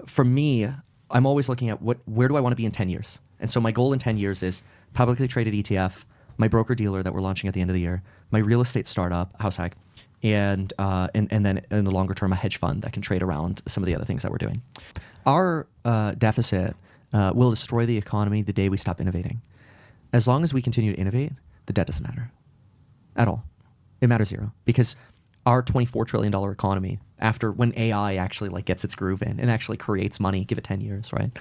for me, I'm always looking at where do I want to be in 10 years? And so my goal in 10 years is publicly traded ETF, my broker dealer that we're launching at the end of the year, my real estate startup, house hack, and then in the longer term, a hedge fund that can trade around some of the other things that we're doing. Our deficit will destroy the economy the day we stop innovating. As long as we continue to innovate, the debt doesn't matter at all. It matters zero, because our $24 trillion economy, after when AI actually like gets its groove in and actually creates money, give it 10 years, right?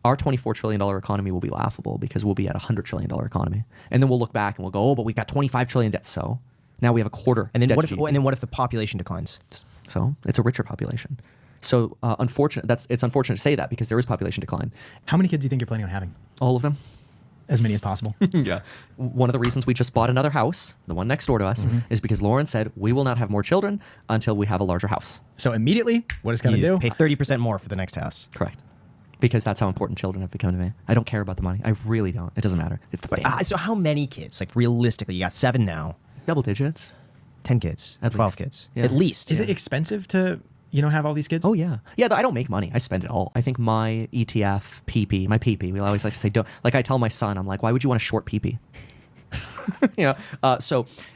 Our $24 trillion economy will be laughable because we'll be at a $100 trillion economy. And then we'll look back and we'll go, oh, but we've got 25 trillion debt. So now we have a quarter. And then debt what to if? GDP. And then what if the population declines? So it's a richer population. So it's unfortunate to say that because there is population decline. How many kids do you think you're planning on having? All of them. As many as possible. Yeah. One of the reasons we just bought another house, the one next door to us, is because Lauren said we will not have more children until we have a larger house. So immediately, what it's going to You do? pay 30% more for the next house. Correct. Because that's how important children have become to me. I don't care about the money. I really don't. It doesn't matter. It's the family. So how many kids? Like realistically, you got 7 now, Double digits. 10 kids, At 12 least. kids, Yeah. at least. Is it expensive to, have all these kids? Oh, yeah. Yeah, I don't make money. I spend it all. I think my ETF, PP, my PP, we always like to say, don't. Like I tell my son, I'm like, why would you want a short PP?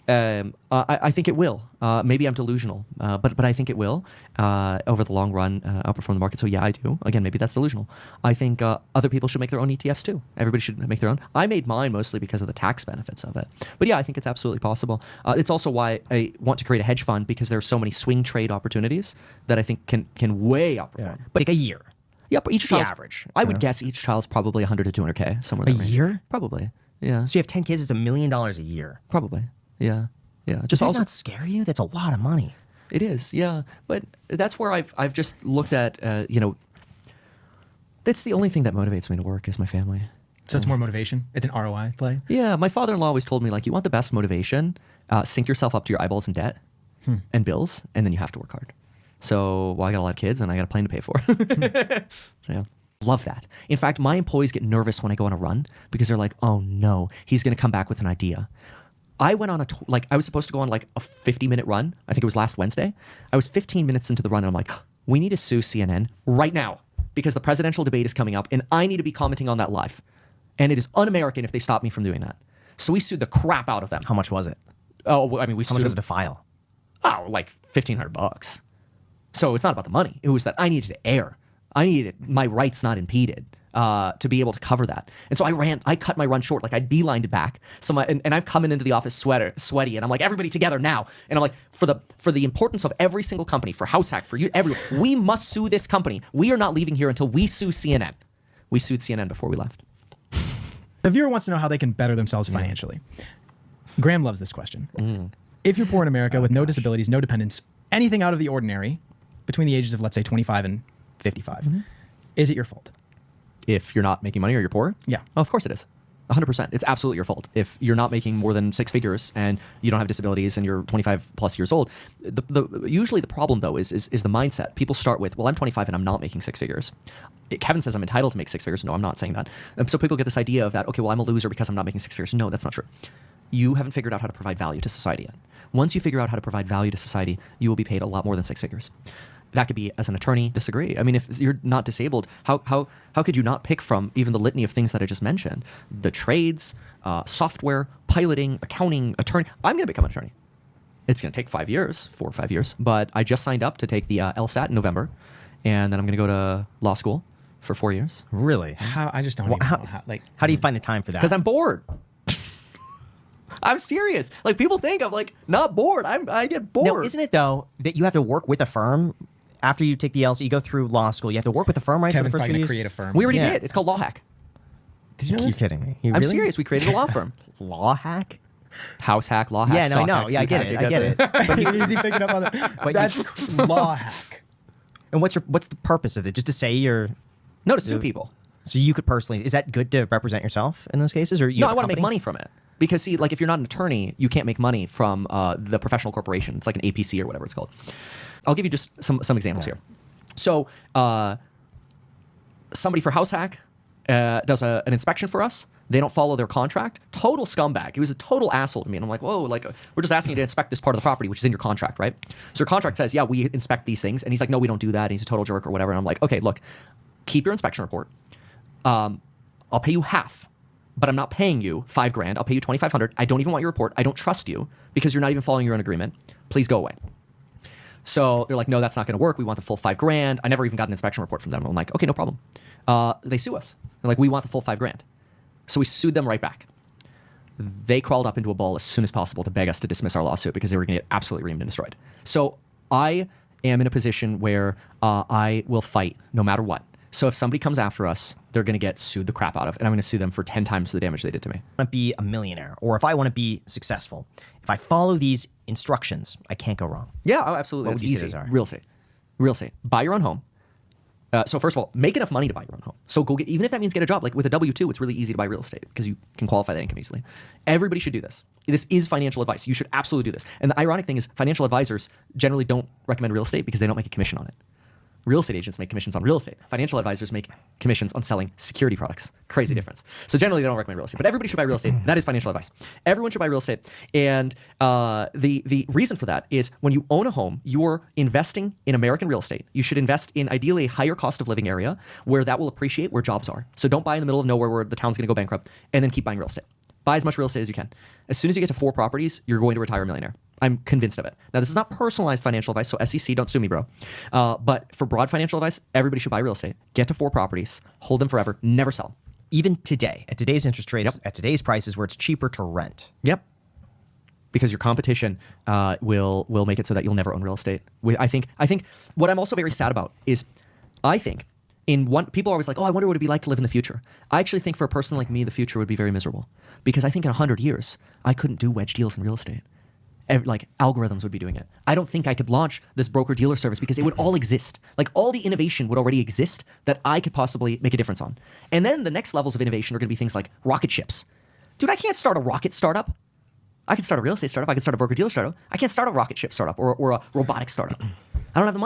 I think it will. Maybe I'm delusional, but I think it will over the long run outperform the market. So yeah, I do. Again, maybe that's delusional. I think other people should make their own ETFs too. Everybody should make their own. I made mine mostly because of the tax benefits of it. But yeah, I think it's absolutely possible. It's also why I want to create a hedge fund, because there are so many swing trade opportunities that I think can way outperform. Yeah. But like a year. Yeah, but each The child's average, I you would know? guess each child's probably 100 to 200K somewhere. A in that range. year? Probably. Yeah. So you have 10 kids, it's $1 million a year. Probably. Yeah. Yeah. Does Just that also. not scare you? That's a lot of money. It is, yeah. But that's where I've just looked at, that's the only thing that motivates me to work is my family. So it's more motivation. It's an ROI play. Yeah, my father-in-law always told me, like, you want the best motivation, sink yourself up to your eyeballs in debt and bills, and then you have to work hard. So, well, I got a lot of kids and I got a plane to pay for. So, yeah. Love that. In fact, my employees get nervous when I go on a run because they're like, oh no, he's going to come back with an idea. I went on I was supposed to go on like a 50-minute run. I think it was last Wednesday. I was 15 minutes into the run and I'm like, we need to sue CNN right now because the presidential debate is coming up and I need to be commenting on that live. And it is un-American if they stop me from doing that. So we sued the crap out of them. How much was it? Oh, I mean, we How sued much was it them. to file? Oh, like $1,500. So it's not about the money. It was that I needed to air. I needed my rights not impeded to be able to cover that. And so I cut my run short. Like I beelined it back. So and I'm coming into the office sweaty, and I'm like, everybody together now. And I'm like, for the importance of every single company, for House Hack, for you, everyone, we must sue this company. We are not leaving here until we sue CNN. We sued CNN before we left. The viewer wants to know how they can better themselves financially. Graham loves this question. If you're poor in America with no disabilities, no dependents, anything out of the ordinary, between the ages of, let's say, 25 and 55, is it your fault? If you're not making money or you're poor? Yeah. Oh, of course it is. 100%. It's absolutely your fault. If you're not making more than 6 figures and you don't have disabilities and you're 25 plus years old, usually the problem though is the mindset. People start with, well, I'm 25 and I'm not making 6 figures. Kevin says I'm entitled to make 6 figures. No, I'm not saying that. So people get this idea of that, okay, well, I'm a loser because I'm not making 6 figures. No, that's not true. You haven't figured out how to provide value to society yet. Once you figure out how to provide value to society, you will be paid a lot more than 6 figures. That could be as an attorney. Disagree. I mean, if you're not disabled, how could you not pick from even the litany of things that I just mentioned? The trades, software, piloting, accounting, attorney. I'm going to become an attorney. It's going to take 4 or 5 years, but I just signed up to take the LSAT in November, and then I'm going to go to law school for 4 years. Really? How I just don't even know how. How do you find the time for that? Because I'm bored. I'm serious. Like people think I'm like not bored. I get bored. No, isn't it though that you have to work with a firm after you take the LC? You go through law school. You have to work with a firm, right? Kevin's for the first probably 2 going to years. create a firm. We already Yeah. did. It's called Law Hack. Did you know You're this? kidding me. You I'm really? serious. We created a law firm. Law hack? House Hack, Law Hack. Yeah, no, I Stock know. Hack, Yeah, I Suit get Hack, it. you I get it. the- Is he picking up on that? But That's law hack. And what's the purpose of it? Just to say you're No, to sue people. so you could personally, is that good to represent yourself in those cases, or you? No, have I a want to make company? money from it. Because see, like if you're not an attorney, you can't make money from the professional corporation. It's like an APC or whatever it's called. I'll give you just some examples here. So somebody for House Hack does an inspection for us. They don't follow their contract. Total scumbag. He was a total asshole to me. And I'm like, whoa, like we're just asking you to inspect this part of the property, which is in your contract, right? So your contract says, yeah, we inspect these things. And he's like, no, we don't do that. And he's a total jerk or whatever. And I'm like, okay, look, keep your inspection report. I'll pay you half, but I'm not paying you $5,000. I'll pay you $2,500. I don't even want your report. I don't trust you because you're not even following your own agreement. Please go away. So they're like, no, that's not going to work. We want the full $5,000. I never even got an inspection report from them. I'm like, okay, no problem. They sue us. They're like, we want the full $5,000. So we sued them right back. They crawled up into a ball as soon as possible to beg us to dismiss our lawsuit because they were going to get absolutely reamed and destroyed. So I am in a position where I will fight no matter what. So if somebody comes after us, they're going to get sued the crap out of, and I'm going to sue them for 10 times the damage they did to me. I want to be a millionaire, or if I want to be successful, if I follow these instructions, I can't go wrong. Yeah, oh, absolutely. What It's would you say easy. those are? Real estate. Buy your own home. So first of all, make enough money to buy your own home. So go get, even if that means get a job, like with a W-2, it's really easy to buy real estate because you can qualify that income easily. Everybody should do this. This is financial advice. You should absolutely do this. And the ironic thing is financial advisors generally don't recommend real estate because they don't make a commission on it. Real estate agents make commissions on real estate. Financial advisors make commissions on selling security products. Crazy difference. So generally, they don't recommend real estate, but everybody should buy real estate. That is financial advice. Everyone should buy real estate. And the reason for that is when you own a home, you're investing in American real estate. You should invest in ideally a higher cost of living area where that will appreciate where jobs are. So don't buy in the middle of nowhere where the town's going to go bankrupt, and then keep buying real estate. Buy as much real estate as you can. As soon as you get to 4 properties, you're going to retire a millionaire. I'm convinced of it. Now, this is not personalized financial advice, so SEC, don't sue me, bro. But for broad financial advice, everybody should buy real estate. Get to 4 properties, hold them forever, never sell. Even today, at today's interest rates, at today's prices, where it's cheaper to rent. Yep. Because your competition will make it so that you'll never own real estate. I think what I'm also very sad about is I think people are always like, oh, I wonder what it'd be like to live in the future. I actually think for a person like me, the future would be very miserable because I think in 100 years, I couldn't do wedge deals in real estate. Like algorithms would be doing it. I don't think I could launch this broker-dealer service because it would all exist. Like all the innovation would already exist that I could possibly make a difference on. And then the next levels of innovation are going to be things like rocket ships. Dude, I can't start a rocket startup. I can start a real estate startup. I can start a broker-dealer startup. I can't start a rocket ship startup or a robotic startup. I don't have the money.